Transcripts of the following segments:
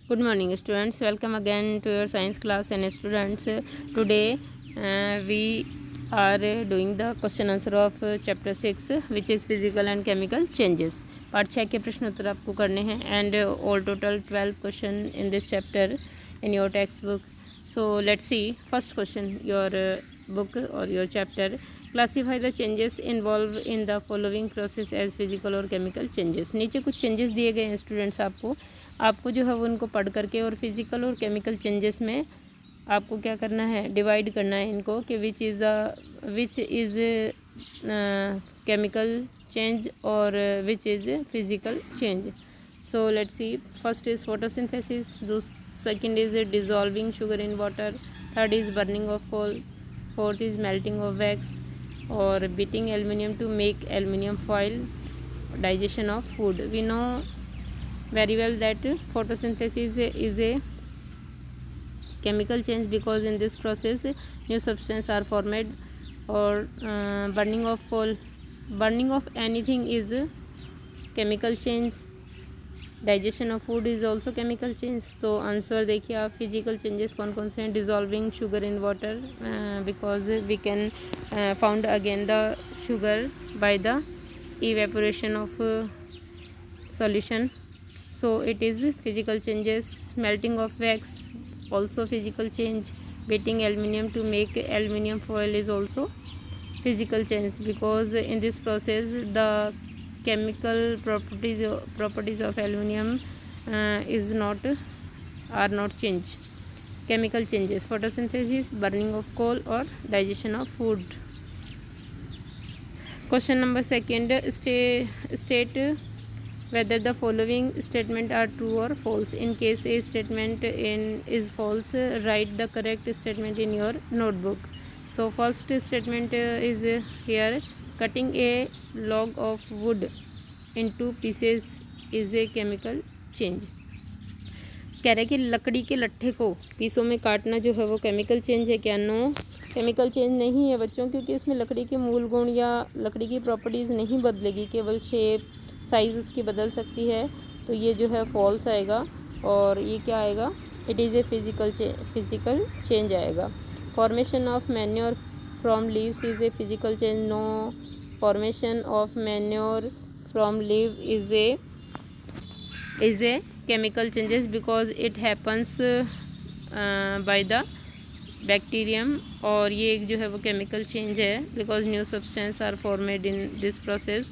Good morning students, welcome again to your science class. And students, today we are doing the question answer of chapter 6 which is physical and chemical changes. Part 6 के प्रश्न उत्तर आपको करने हैं and all total 12 question in this chapter in your textbook. So let's see first question, your book or your chapter. Classify the changes involved in the following process as physical or chemical changes. नीचे कुछ changes दिए गए हैं students, आपको जो है वो उनको पढ़ करके और फिज़िकल और केमिकल चेंजेस में आपको क्या करना है, डिवाइड करना है इनको कि विच इज़ केमिकल चेंज और which is physical change. So let's see. First is photosynthesis, second is dissolving sugar in water, third is burning of coal, fourth is melting of wax और beating aluminium to make aluminium foil, digestion of food. We know very well that photosynthesis is a chemical change because in this process new substances are formed, or burning of coal, burning of anything is chemical change, digestion of food is also chemical change. तो answer देखिए आप, physical changes कौन कौन से हैं. Dissolving sugar in water because we can found again the sugar by the evaporation of solution, so it is physical changes. Melting of wax also physical change. Beating aluminium to make aluminium foil is also physical change because in this process the chemical properties of aluminium are not changed. Chemical changes, photosynthesis, burning of coal or digestion of food. Question number second, state whether the following statement are true or false. In case a statement is false, write the correct statement in your notebook. So first statement is here, cutting a log of wood into pieces is a chemical change. कह रहे कि लकड़ी के लट्ठे को पीसों में काटना जो है वो केमिकल चेंज है क्या? नो, केमिकल चेंज नहीं है बच्चों, क्योंकि इसमें लकड़ी के मूल गुण या लकड़ी की प्रॉपर्टीज़ नहीं बदलेगी, केवल शेप साइज़ उसकी बदल सकती है. तो ये जो है फॉल्स आएगा. और ये क्या आएगा? It is a physical change आएगा. Formation of manure from leaves is a physical change. No, formation of manure from leave is a chemical changes because it happens by the bacterium. और ये एक जो है वो chemical change है because new substance are formed in this process.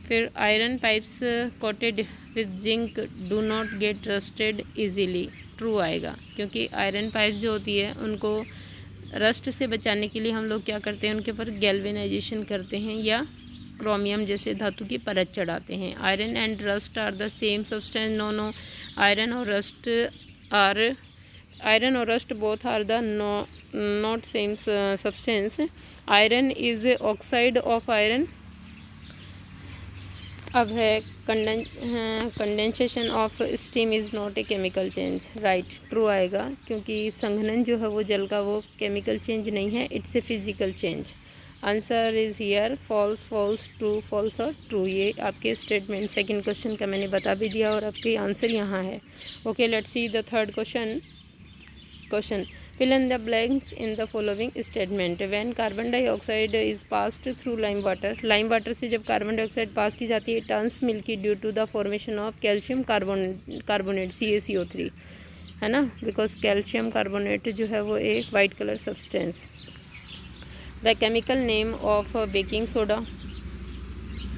फिर iron pipes coated with zinc do not get rusted easily. True आएगा, क्योंकि आयरन पाइप जो होती है उनको रस्ट से बचाने के लिए हम लोग क्या करते हैं, उनके ऊपर गैल्वेनाइजेशन करते हैं या क्रोमियम जैसे धातु की परत चढ़ाते हैं. Iron and rust are the same substance. No, iron और rust both are the not same substance. Iron is oxide of iron. अब है condensation of steam is not a chemical change. Right, true आएगा, क्योंकि संघनन जो है वो जल का वो केमिकल चेंज नहीं है, it's a physical change. Answer is here false, false, true, false और ट्रू. ये आपके स्टेटमेंट सेकंड क्वेश्चन का मैंने बता भी दिया और आपके आंसर यहाँ है. Okay, let's see the third question. Fill in the blanks in the following statement. When carbon dioxide is passed through lime water से जब कार्बन डाइऑक्साइड पास की जाती है, turns milky due to the formation of calcium carbonate CaCO3, है ना, because calcium carbonate जो है वो एक white colour substance. The chemical name of baking soda,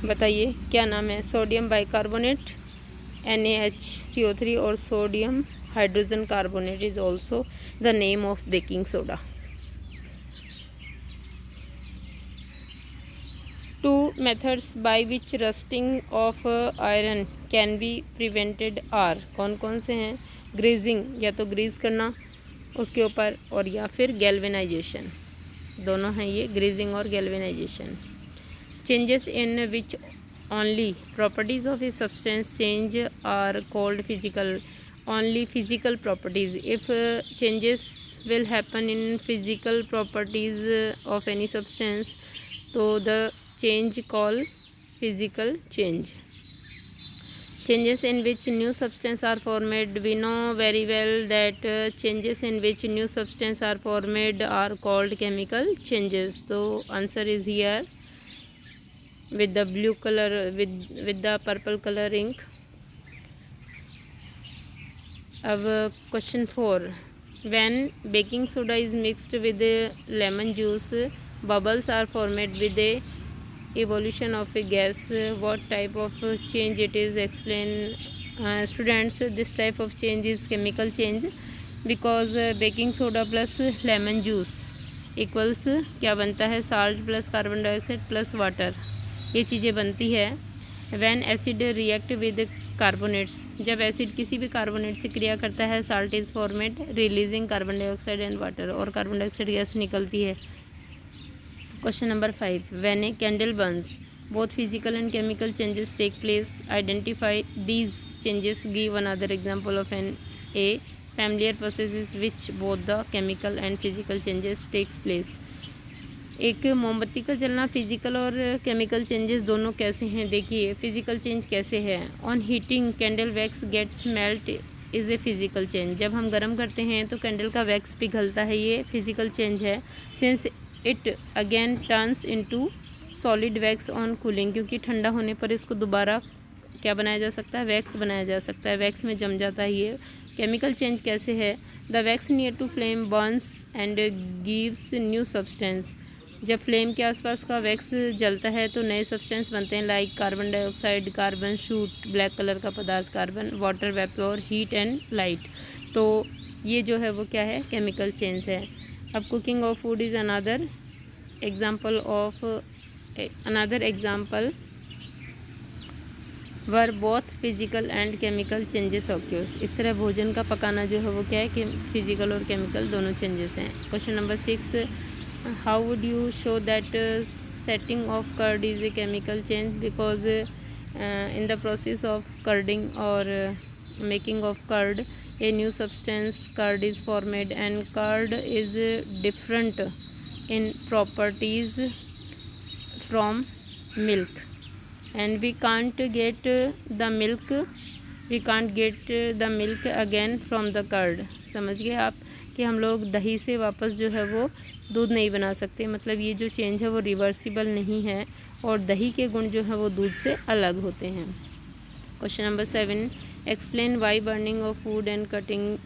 बताइए क्या नाम है? सोडियम बाइकार्बोनेट NaHCO3 और sodium hydrogen carbonate is also the name of baking soda. Two methods by which rusting of iron can be prevented are. कौन कौन से हैं? Greasing, या तो ग्रीज करना उसके ऊपर, और या फिर गैल्वेनाइजेशन. दोनों हैं ये, ग्रीजिंग और galvanization. Changes in which only properties of a substance change are called physical. only physical properties. If changes will happen in physical properties of any substance, so the change called physical change. changes in which new substance are formed. We know very well that changes in which new substance are formed are called chemical changes. So answer is here with the blue color, with the purple color ink. अब question 4, when baking soda is mixed with lemon juice, bubbles are formed with a evolution of a gas. What type of change it is? Explain. Students, this type of change is chemical change, because baking soda plus lemon juice equals क्या बनता है? Salt plus carbon dioxide plus water, ये चीज़ें बनती है. When acid react with carbonates, जब acid किसी भी कार्बोनेट से क्रिया करता है, salt is formed releasing carbon dioxide and water, और कार्बन डाइऑक्साइड गैस निकलती है. Question number 5, when a candle burns, both physical and chemical changes take place. Identify these changes. Give another example of a familiar process is which both the chemical and physical changes takes place. एक मोमबत्ती का जलना physical और chemical changes दोनों कैसे हैं? देखिए physical change कैसे है. On heating candle wax gets melt is a physical change. जब हम गर्म करते हैं तो कैंडल का वैक्स पिघलता है, ये फिजिकल चेंज है. Since it again turns into solid wax on cooling, क्योंकि ठंडा होने पर इसको दोबारा क्या बनाया जा सकता है? वैक्स बनाया जा सकता है, वैक्स में जम जाता है. ये केमिकल चेंज कैसे है? The wax near to flame burns and gives new substance. जब फ्लेम के आसपास का वैक्स जलता है तो नए सब्सटेंस बनते हैं, like carbon dioxide, carbon shoot, black colour का पदार्थ carbon, water vapour, heat and light. तो ये जो है वो क्या है? केमिकल चेंज है. अब cooking of food is another example where both physical and chemical changes occurs. इस तरह भोजन का पकाना जो है वो क्या है कि फिजिकल और केमिकल दोनों चेंजेस हैं. Question number 6, how would you show that setting of curd is a chemical change? Because in the process of curding or making of curd, a new substance curd is formed, and curd is different in properties from milk, and we can't get the milk again from the curd. समझ गए आप कि हम लोग दही से वापस जो है वो दूध नहीं बना सकते. मतलब ये जो चेंज है वो रिवर्सिबल नहीं है, और दही के गुण जो है वो दूध से अलग होते हैं. Question number 7, explain why burning of food and cutting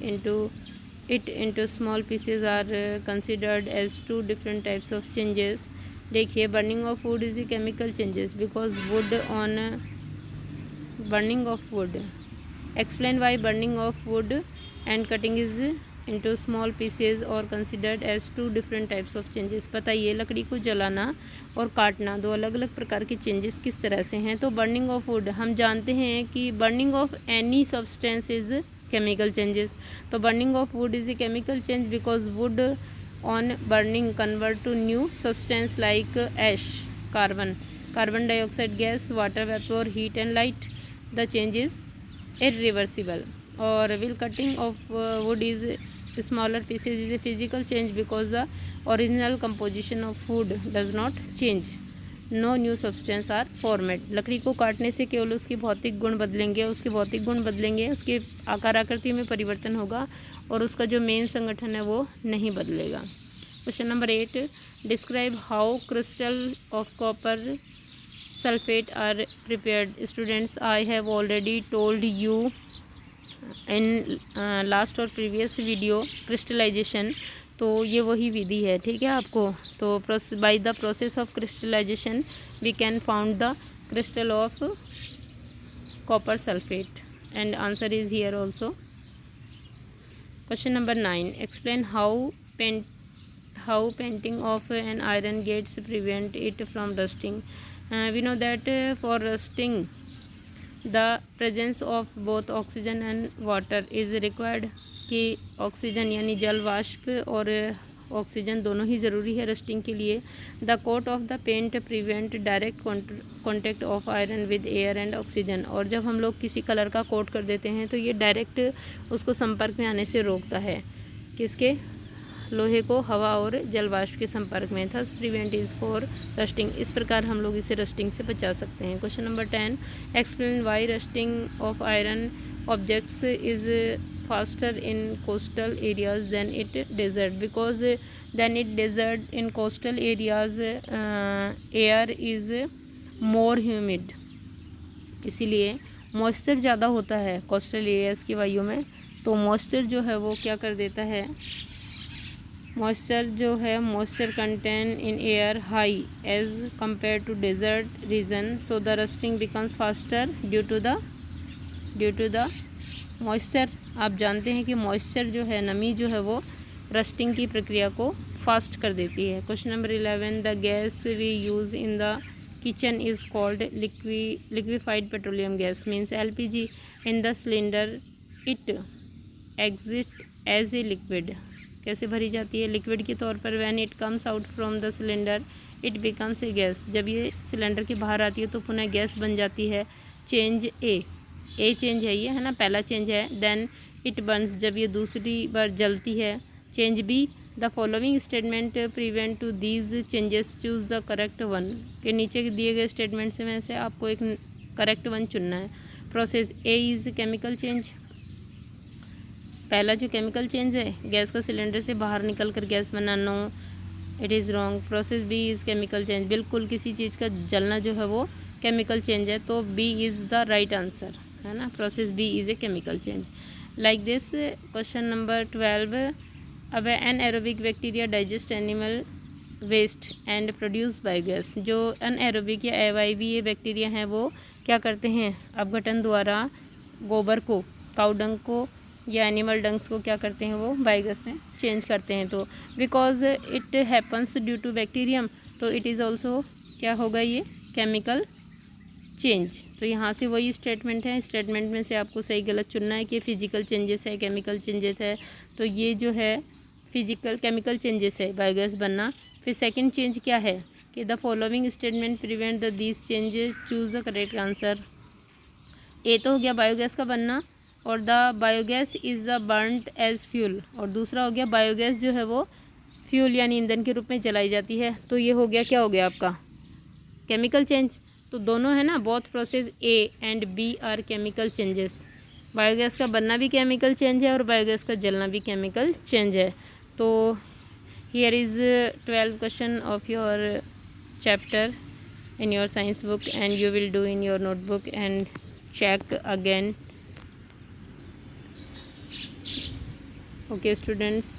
into small pieces are considered as two different types of changes. देखिए burning of food is a chemical changes because wood on burning of would. Explain why burning of would and cutting is into small pieces और considered as two different types of changes. बताइए लकड़ी को जलाना और काटना दो अलग अलग प्रकार के चेंजेस किस तरह से हैं? तो बर्निंग ऑफ वुड हम जानते हैं कि burning of any substance is chemical changes. तो burning of wood is a chemical change because wood on burning convert to new substance like ash, carbon dioxide gas, water vapour, heat and light. The change is irreversible. और will cutting of wood is smaller pieces is a physical change because the original composition of food does not change. No new substance are formed. लकड़ी को काटने से केवल उसके भौतिक गुण बदलेंगे, उसके आकार आकृति में परिवर्तन होगा, और उसका जो मेन संगठन है वो नहीं बदलेगा. Question number 8, describe how crystal of copper sulphate are prepared. Students, I have already told you in last और प्रीवियस वीडियो क्रिस्टलाइजेशन. तो ये वही विधि है, ठीक है आपको. तो by the process of crystallization we can found the crystal of copper sulphate, and answer is here also. Question number 9, explain how painting of an iron gates prevent it from rusting. We know that for rusting the presence of both oxygen and water is required. कि oxygen यानी जल वाष्प और oxygen दोनों ही ज़रूरी है rusting के लिए. The coat of the paint prevent direct contact of iron with air and oxygen. और जब हम लोग किसी कलर का कोट कर देते हैं तो ये डायरेक्ट उसको संपर्क में आने से रोकता है. किसके? लोहे को हवा और जल वाष्प के संपर्क में, thus prevent is for rusting, इस प्रकार हम लोग इसे रस्टिंग से बचा सकते हैं। Question number 10, explain why rusting of iron objects is faster in coastal areas than it desert, because then it desert in coastal areas air is more humid, इसीलिए मॉइस्चर ज़्यादा होता है कोस्टल एरियाज़ की वायु में, तो मॉइस्चर जो है वो क्या कर देता है, moisture content in air high as compare to desert region, so the rusting becomes faster due to the moisture. आप जानते हैं कि मॉइस्चर जो है, नमी जो है वो रस्टिंग की प्रक्रिया को फास्ट कर देती है। Question number 11, the gas we use in the kitchen is called liquefied petroleum gas, means LPG. in the cylinder it exists as a liquid, कैसे भरी जाती है, लिक्विड के तौर पर। when it comes out from the cylinder it becomes a gas, जब ये cylinder के बाहर आती है तो पुनः गैस बन जाती है। चेंज ए चेंज है ये, है ना, पहला चेंज है। then it burns, जब ये दूसरी बार जलती है। Change B, the following statement prevent to these changes, choose the correct one, के नीचे दिए गए स्टेटमेंट से में से आपको एक करेक्ट वन चुनना है। Process A is chemical change, पहला जो केमिकल चेंज है गैस का सिलेंडर से बाहर निकल कर गैस बनाना, it is wrong. Process B is chemical change, बिल्कुल किसी चीज़ का जलना जो है वो केमिकल चेंज है, तो B is the right answer, है ना, process B is a chemical change. Like this question number 12, अब anaerobic bacteria digest animal waste and produce biogas, जो अनएरोबिक या अवायवीय बैक्टीरिया हैं वो क्या करते हैं, अपघटन द्वारा गोबर को, काउ डंग को या एनिमल डंग्स को क्या करते हैं, वो बायोगैस में चेंज करते हैं। तो because it happens due to bacterium, तो इट इज़ ऑल्सो क्या होगा, ये केमिकल चेंज। तो यहाँ से वही स्टेटमेंट है, स्टेटमेंट में से आपको सही गलत चुनना है कि फिजिकल चेंजेस है, केमिकल चेंजेस है, तो ये जो है फिजिकल केमिकल चेंजेस है, बायोगैस बनना। फिर सेकंड चेंज क्या है कि the following statement prevent the these changes, choose the correct answer. A तो हो गया बायोगैस का बनना, और the biogas is the burned as fuel, और दूसरा हो गया बायोगैस जो है वो फ्यूल यानी ईंधन के रूप में जलाई जाती है। तो ये हो गया, क्या हो गया आपका, केमिकल चेंज। तो दोनों है ना, both process A and B are chemical changes. Biogas का बनना भी केमिकल चेंज है और बायोगैस का जलना भी केमिकल चेंज है। तो here is 12 question of your chapter in your science book, and you will do in your notebook and check again. Okay students,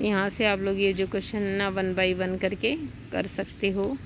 यहाँ से आप लोग ये जो क्वेश्चन ना 1 by 1 करके कर सकते हो।